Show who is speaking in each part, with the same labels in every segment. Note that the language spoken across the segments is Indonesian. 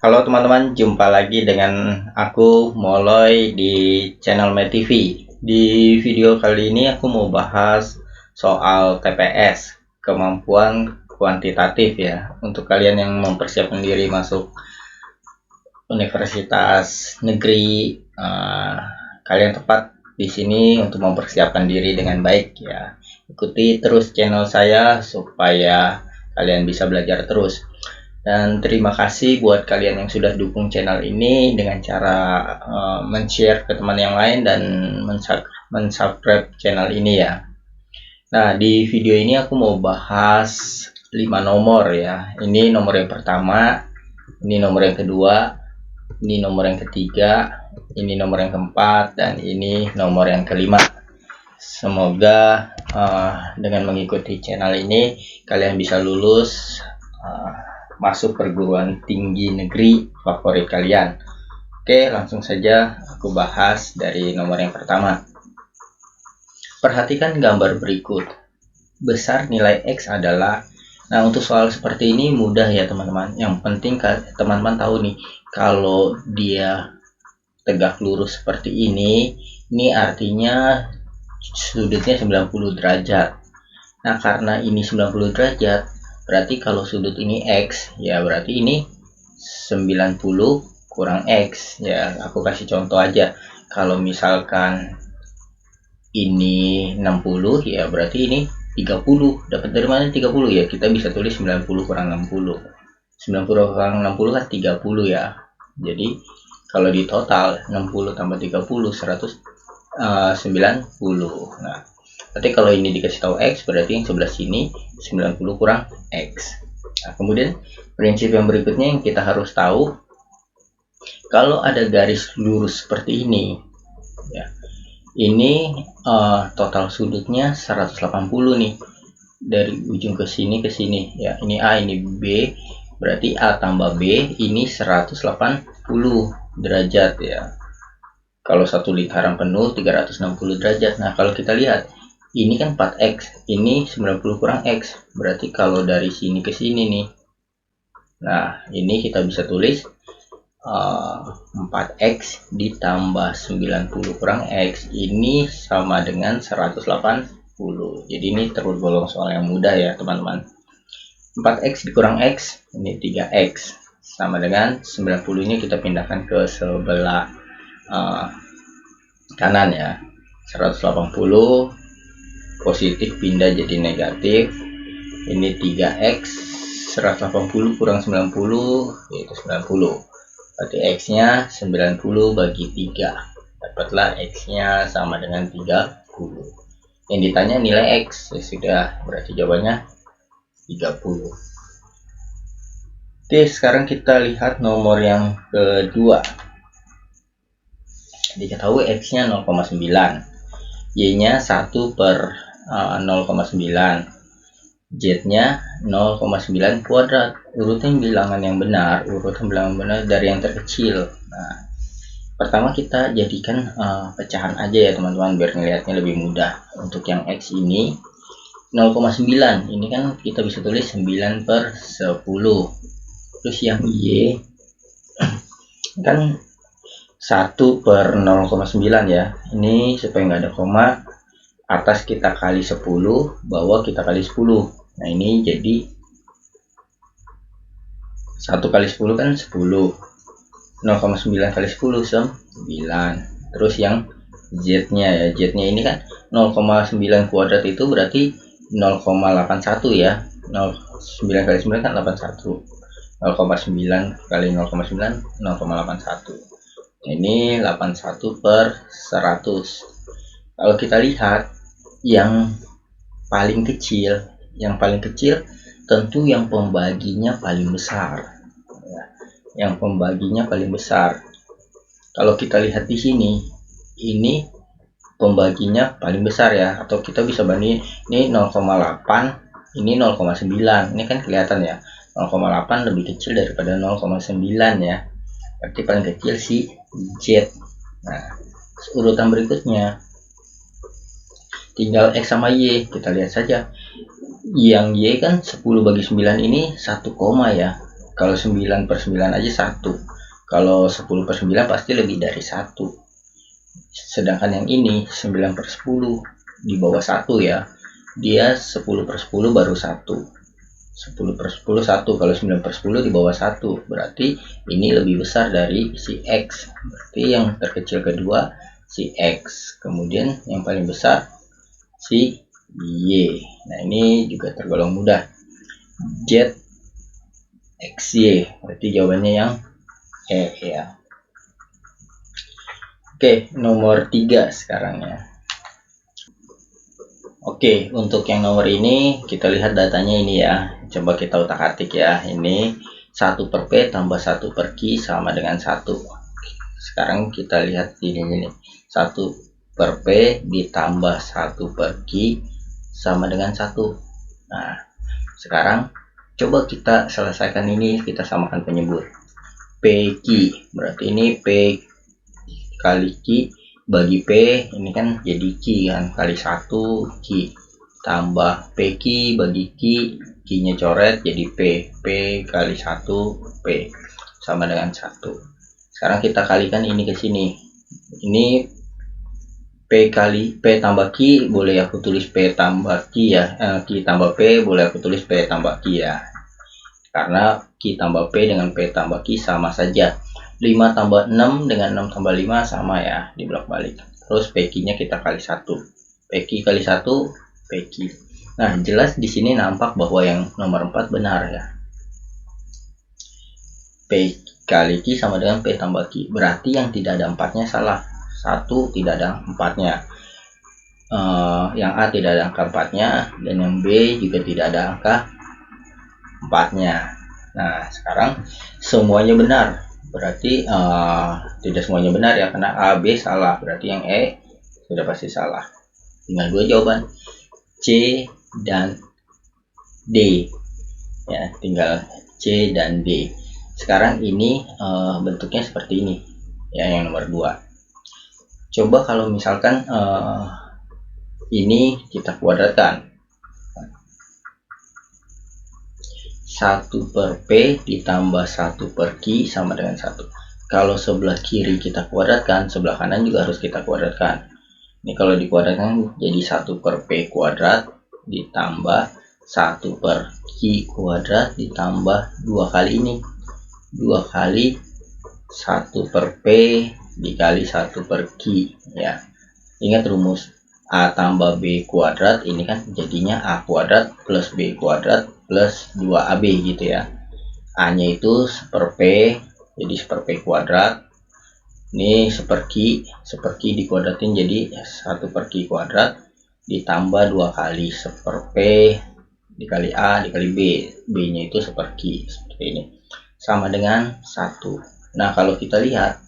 Speaker 1: Halo teman-teman, jumpa lagi dengan aku Moloy di channel MeTV. Di video kali ini aku mau bahas soal TPS, kemampuan kuantitatif ya, untuk kalian yang mempersiapkan diri masuk universitas negeri. Kalian tepat di sini untuk mempersiapkan diri dengan baik ya. Ikuti terus channel saya supaya kalian bisa belajar terus. Dan terima kasih buat kalian yang sudah dukung channel ini dengan cara men-share ke teman yang lain dan men-subscribe channel ini ya. Nah, di video ini aku mau bahas 5 nomor ya. Ini nomor yang pertama, ini nomor yang kedua, ini nomor yang ketiga, ini nomor yang keempat, dan ini nomor yang kelima. Semoga dengan mengikuti channel ini kalian bisa lulus masuk perguruan tinggi negeri favorit kalian. Oke, langsung saja aku bahas dari nomor yang pertama. Perhatikan gambar berikut. Besar nilai X adalah. Nah, untuk soal seperti ini mudah ya teman-teman. Yang penting teman-teman tahu nih, kalau dia tegak lurus seperti ini artinya sudutnya 90 derajat. Nah, karena ini 90 derajat, berarti kalau sudut ini X, ya berarti ini 90 kurang X. Ya, aku kasih contoh aja. Kalau misalkan ini 60, ya berarti ini 30. Dapat dari mana 30 ya? Kita bisa tulis 90 kurang 60. 90 kurang 60 kan 30 ya. Jadi, kalau di total 60 tambah 30, 190. Nah, berarti kalau ini dikasih tahu X, berarti yang sebelah sini 90 kurang X. Nah, kemudian prinsip yang berikutnya yang kita harus tahu, kalau ada garis lurus seperti ini ya, ini total sudutnya 180 nih, dari ujung ke sini ya. Ini A, ini B, berarti A tambah B ini 180 derajat ya. Kalau satu lingkaran penuh 360 derajat. Nah, kalau kita lihat ini kan 4X, ini 90 kurang X, berarti kalau dari sini ke sini nih, nah ini kita bisa tulis 4X ditambah 90 kurang X ini sama dengan 180. Jadi ini tergolong soal yang mudah ya teman-teman. 4X dikurang X, ini 3X, sama dengan 90 nya kita pindahkan ke sebelah kanan ya. 180 positif pindah jadi negatif. Ini 3X, 180 kurang 90 yaitu 90. Berarti X nya 90 bagi 3, dapatlah X nya sama dengan 30. Yang ditanya nilai X, ya sudah, berarti jawabannya 30. Oke, sekarang kita lihat nomor yang kedua. Diketahui X nya 0,9, Y nya 1 per 0,9, Z nya 0,9 kuadrat. Urutan bilangan yang benar, dari yang terkecil. Nah, pertama kita jadikan pecahan aja ya teman-teman, biar ngelihatnya lebih mudah. Untuk yang X ini 0,9, ini kan kita bisa tulis 9 per 10. Terus yang Y kan 1 per 0,9 ya. Ini supaya nggak ada koma, atas kita kali 10, bawah kita kali 10. Nah, ini jadi 1 kali 10 kan 10. 0,9 kali 10 9. Terus yang Z nya ya, Z nya ini kan 0,9 kuadrat itu berarti 0,81 ya. 9 kali 9 kan 81. 0,9 kali 0,9 0,81. Ini 81 per 100. Kalau kita lihat yang paling kecil tentu yang pembaginya paling besar ya. Yang pembaginya paling besar. Kalau kita lihat di sini, ini pembaginya paling besar ya, atau kita bisa bandingin ini 0,8, ini 0,9. Ini kan kelihatan ya, 0,8 lebih kecil daripada 0,9 ya. Berarti paling kecil si Z. Nah, urutan berikutnya tinggal X sama Y. Kita lihat saja. Yang Y kan 10 bagi 9 ini 1 koma ya. Kalau 9 per 9 aja 1. Kalau 10 per 9 pasti lebih dari 1. Sedangkan yang ini 9 per 10 di bawah 1 ya. Dia 10 per 10 baru 1. 10 per 10 1. Kalau 9 per 10 di bawah 1. Berarti ini lebih besar dari si X. Berarti yang terkecil kedua si X. Kemudian yang paling besar si Y. Nah ini juga tergolong mudah. Z XY. Berarti jawabannya yang E ya. Oke, nomor 3 sekarang ya. Oke, untuk yang nomor ini kita lihat datanya ini ya. Coba kita utak-atik ya. Ini 1 per P tambah 1 per Q sama dengan 1. Sekarang kita lihat ini 1 per P ditambah 1 per Q sama dengan 1. Nah, sekarang coba kita selesaikan ini, kita samakan penyebut. PQ berarti ini P kali Q bagi P, ini kan jadi Q kan, kali 1 Q tambah PQ bagi Q, Q nya coret jadi P kali 1 P sama dengan 1. Sekarang kita kalikan ini ke sini. Ini P kali P tambah Q, boleh aku tulis P tambah Q ya, Q tambah P boleh aku tulis P tambah Q ya, karena Q tambah P dengan P tambah Q sama saja. 5 tambah 6 dengan 6 tambah 5 sama ya, dibolak balik. Terus PQ nya kita kali 1. PQ kali 1 PQ. Nah, jelas di sini nampak bahwa yang nomor 4 benar ya. P kali Q sama dengan P tambah Q. Berarti yang tidak ada 4-nya salah. 1 tidak ada 4-nya. Yang A tidak ada angka 4-nya, dan yang B juga tidak ada angka 4-nya. Nah, sekarang semuanya benar. Berarti tidak semuanya benar ya, karena A, B salah. Berarti yang E sudah pasti salah. Tinggal 2 jawaban, C dan D. Ya, tinggal C dan D. Sekarang ini bentuknya seperti ini. Ya, yang nomor 2. Coba kalau misalkan ini kita kuadratkan. 1 per P ditambah 1 per Q sama dengan 1. Kalau sebelah kiri kita kuadratkan, sebelah kanan juga harus kita kuadratkan. Ini kalau dikuadratkan jadi 1 per P kuadrat ditambah 1 per Q kuadrat ditambah 2 kali ini. 2 kali 1 per P dikali 1 per Q ya. Ingat rumus A tambah B kuadrat, ini kan jadinya A kuadrat plus B kuadrat plus 2AB gitu ya. A nya itu 1 per P, jadi 1 per P kuadrat. Ini 1 per Q dikuadratin jadi 1 per Q kuadrat ditambah 2 kali 1 per P dikali A dikali B. B nya itu 1 per Q, seperti ini. Sama dengan 1. Nah, kalau kita lihat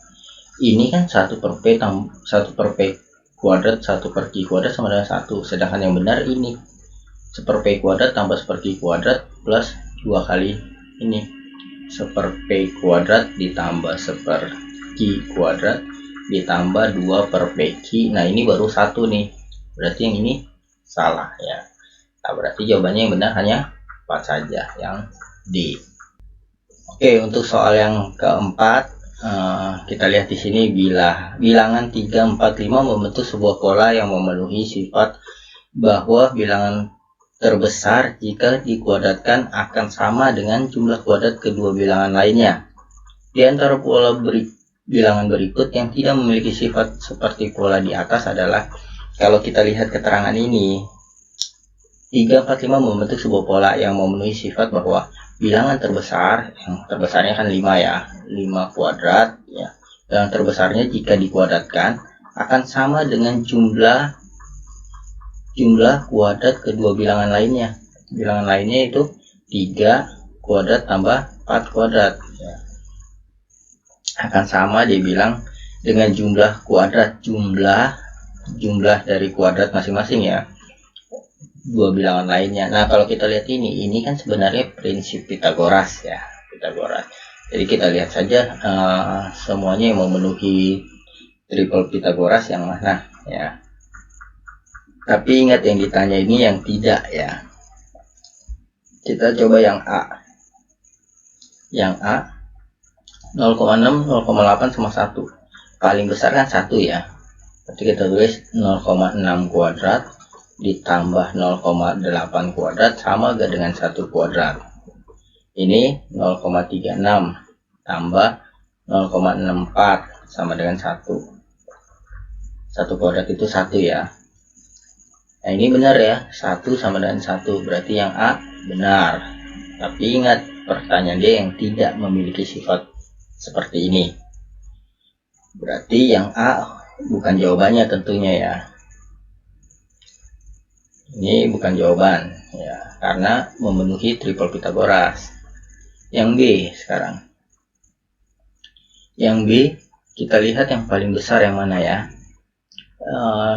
Speaker 1: ini kan 1 per P 1 per P kuadrat 1 per Q kuadrat sama dengan 1. Sedangkan yang benar ini 1 per P kuadrat tambah 1 per Q kuadrat plus 2 kali ini 1 per P kuadrat ditambah 1 per Q kuadrat ditambah 2 per PQ. Nah, ini baru 1 nih. Berarti yang ini salah ya. Nah, berarti jawabannya yang benar hanya 4 saja, yang D. Oke, untuk soal yang keempat, kita lihat di sini bilangan 3, 4, 5 membentuk sebuah pola yang memenuhi sifat bahwa bilangan terbesar jika dikuadratkan akan sama dengan jumlah kuadrat kedua bilangan lainnya. Di antara pola bilangan berikut yang tidak memiliki sifat seperti pola di atas adalah, kalau kita lihat keterangan ini, 3, 4, 5 membentuk sebuah pola yang memenuhi sifat bahwa bilangan terbesar, yang terbesarnya kan 5 ya, 5 kuadrat ya. Yang terbesarnya jika dikuadratkan akan sama dengan jumlah kuadrat kedua bilangan lainnya. Bilangan lainnya itu 3 kuadrat tambah 4 kuadrat ya. Akan sama dia bilang dengan jumlah kuadrat, jumlah dari kuadrat masing-masing ya, dua bilangan lainnya. Nah, kalau kita lihat ini kan sebenarnya prinsip Pitagoras ya, Pitagoras. Jadi kita lihat saja semuanya yang memenuhi triple Pitagoras yang mana ya. Tapi ingat yang ditanya ini yang tidak ya. Kita coba yang A. Yang A 0,6, 0,8 sama 1. Paling besar kan 1 ya. Berarti kita tulis 0,6 kuadrat ditambah 0,8 kuadrat sama gak dengan 1 kuadrat. Ini 0,36 tambah 0,64 sama dengan 1. 1 kuadrat itu 1 ya. Nah ini benar ya, 1 sama dengan 1, berarti yang A benar. Tapi ingat, pertanyaan dia yang tidak memiliki sifat seperti ini. Berarti yang A bukan jawabannya tentunya ya. Ini bukan jawaban ya, karena memenuhi triple Pythagoras. Yang B sekarang. Yang B, kita lihat yang paling besar yang mana ya.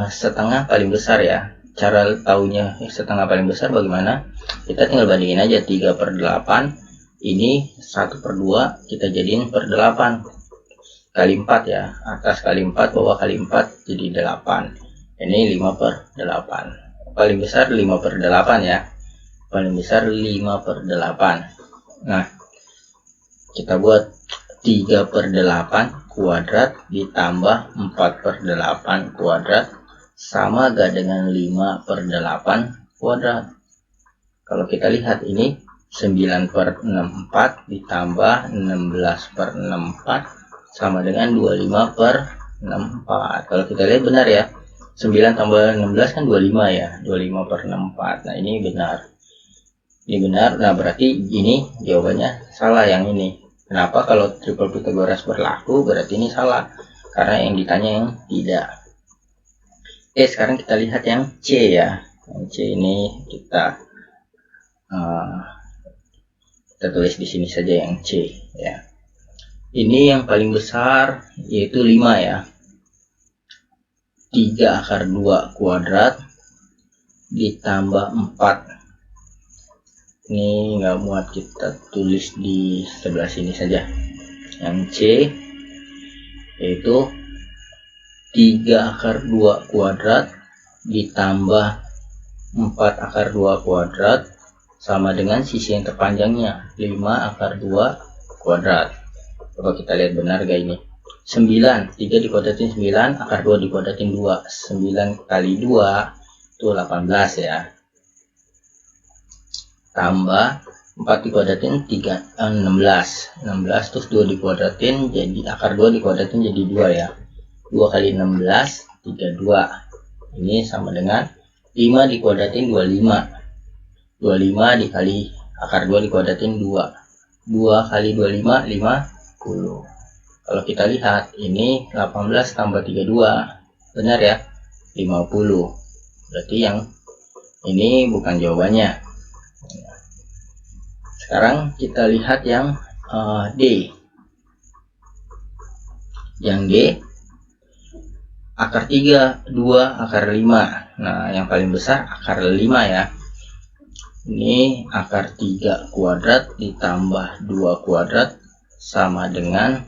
Speaker 1: Setengah paling besar ya. Cara taunya setengah paling besar bagaimana? Kita tinggal bandingin aja 3/8. Ini 1/2 kita jadiin per 8 kali 4 ya. Atas kali 4, bawah kali 4 jadi 8. Ini 5/8. Paling besar 5/8 ya. Paling besar 5/8. Nah, kita buat 3/8 kuadrat ditambah 4/8 kuadrat sama gak dengan 5/8 kuadrat. Kalau kita lihat ini 9/64 ditambah 16/64 sama dengan 25/64. Kalau kita lihat benar ya, 9 tambah 16 kan 25 ya, 25/64. Nah ini benar, ini benar. Nah berarti ini jawabannya salah yang ini. Kenapa? Kalau triple Pythagoras berlaku berarti ini salah, karena yang ditanya yang tidak. Oke, sekarang kita lihat yang C ya. Yang C ini kita tulis di sini saja yang C ya. Ini yang paling besar yaitu 5 ya. 3/2 kuadrat ditambah 4. Ini nggak muat, kita tulis di sebelah sini saja. Yang C yaitu 3/2 kuadrat ditambah 4/2 kuadrat sama dengan sisi yang terpanjangnya 5/2 kuadrat. Coba kita lihat benar gak ini. 9, 3 dikuadratin 9, akar 2 dikuadratin 2. 9 kali 2 itu 18 ya. Tambah 4 dikuadratin 3, 16. 16 terus 2 dikuadratin jadi akar 2 dikuadratin jadi 2 ya. 2 kali 16 32. Ini sama dengan 5 dikuadratin 25. 25 dikali akar 2 dikuadratin 2. 2 kali 25 50. Kalau kita lihat ini 18 tambah 32. Benar ya? 50. Berarti yang ini bukan jawabannya. Sekarang kita lihat yang D. Yang D akar 3, 2, akar 5. Nah, yang paling besar akar 5 ya. Ini akar 3 kuadrat ditambah 2 kuadrat sama dengan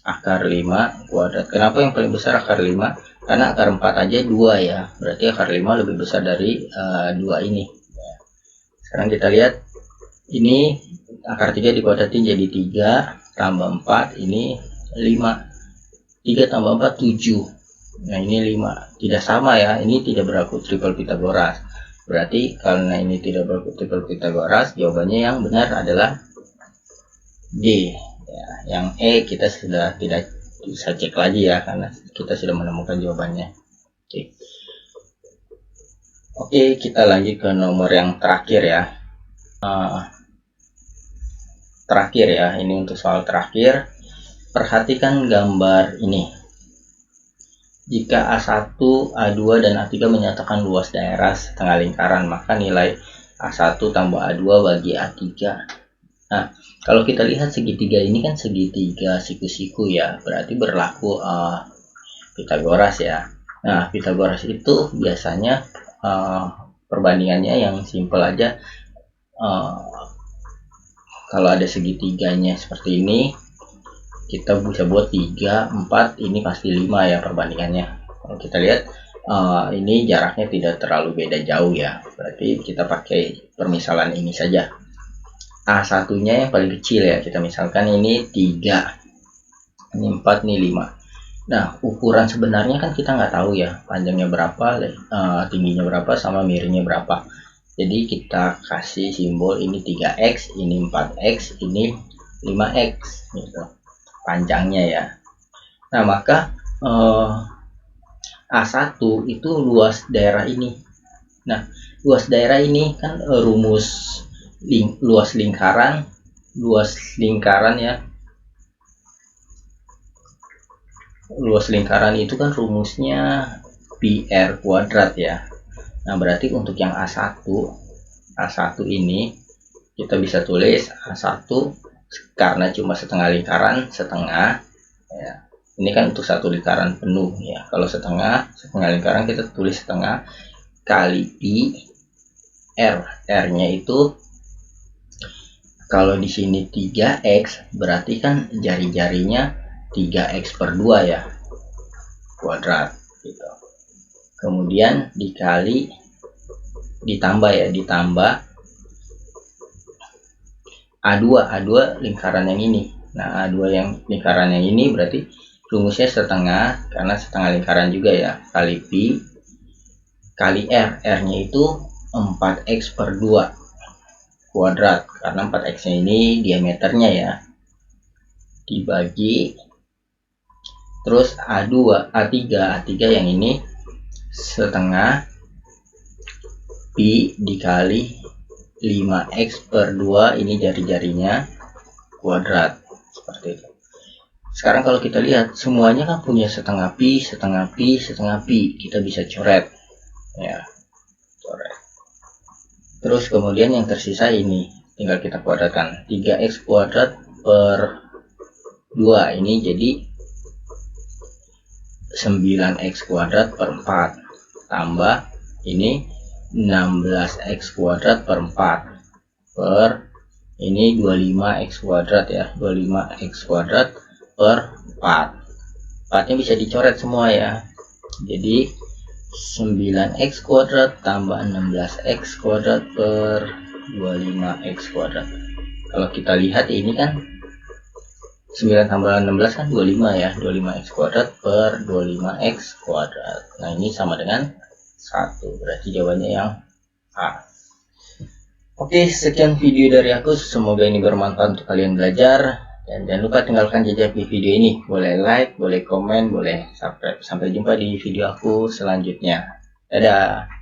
Speaker 1: akar 5 kuadrat. Kenapa yang paling besar akar 5? Karena akar 4 aja 2 ya. Berarti akar 5 lebih besar dari 2 ini. Sekarang kita lihat. Ini akar 3 dikuadratin jadi 3 tambah 4. Ini 5. 3 tambah 4 7. Nah ini 5, tidak sama ya, ini tidak berlaku triple Pythagoras. Berarti karena ini tidak berlaku triple Pythagoras, jawabannya yang benar adalah D ya. Yang E kita sudah tidak bisa cek lagi ya, karena kita sudah menemukan jawabannya. Oke, kita lanjut ke nomor yang terakhir ya. Terakhir ya, ini untuk soal terakhir. Perhatikan gambar ini. Jika A1, A2, dan A3 menyatakan luas daerah setengah lingkaran, maka nilai A1 tambah A2 bagi A3. Nah, kalau kita lihat segitiga ini kan segitiga siku-siku ya, berarti berlaku Pythagoras ya. Nah, Pythagoras itu biasanya perbandingannya yang simpel aja. Kalau ada segitiganya seperti ini, kita bisa buat 3, 4, ini pasti 5 ya perbandingannya. Kalau kita lihat ini jaraknya tidak terlalu beda jauh ya, berarti kita pakai permisalan ini saja. A1 nya yang paling kecil ya, kita misalkan ini 3, ini 4, ini 5. Nah, ukuran sebenarnya kan kita nggak tahu ya, panjangnya berapa, tingginya berapa, sama miringnya berapa. Jadi kita kasih simbol ini 3x, ini 4x, ini 5x gitu panjangnya ya. Nah, maka A1 itu luas daerah ini. Nah, luas daerah ini kan rumus luas lingkaran ya. Luas lingkaran itu kan rumusnya pi r kuadrat ya. Nah, berarti untuk yang A1 ini kita bisa tulis A1 karena cuma setengah lingkaran, setengah ya. Ini kan untuk satu lingkaran penuh ya. Kalau setengah lingkaran kita tulis setengah kali pi r. R-nya itu kalau di sini 3x, berarti kan jari-jarinya 3x per 2 ya, kuadrat gitu. Kemudian dikali, ditambah A2 lingkaran yang ini. Nah, A2 yang lingkaran yang ini berarti rumusnya setengah, karena setengah lingkaran juga ya, kali pi kali r. R-nya itu 4x per 2 kuadrat, karena 4x nya ini diameternya ya, dibagi terus A3 yang ini setengah pi dikali 5x per 2, ini jari-jarinya kuadrat, seperti itu. Sekarang kalau kita lihat semuanya kan punya setengah pi, kita bisa coret ya, coret. Terus kemudian yang tersisa ini tinggal kita kuadratkan, 3x kuadrat per 2, ini jadi 9x kuadrat per 4, tambah ini 16x kuadrat per 4 per ini 25x kuadrat ya, 25x kuadrat per 4. 4 nya bisa dicoret semua ya, jadi 9x kuadrat tambah 16x kuadrat per 25x kuadrat. Kalau kita lihat ini kan 9 tambah 16 kan 25 ya, 25x kuadrat per 25x kuadrat. Nah, ini sama dengan 1, berarti jawabannya yang A. Oke, sekian video dari aku, semoga ini bermanfaat untuk kalian belajar. Dan jangan lupa tinggalkan jejak di video ini, boleh like, boleh komen, boleh subscribe. Sampai jumpa di video aku selanjutnya. Dadah.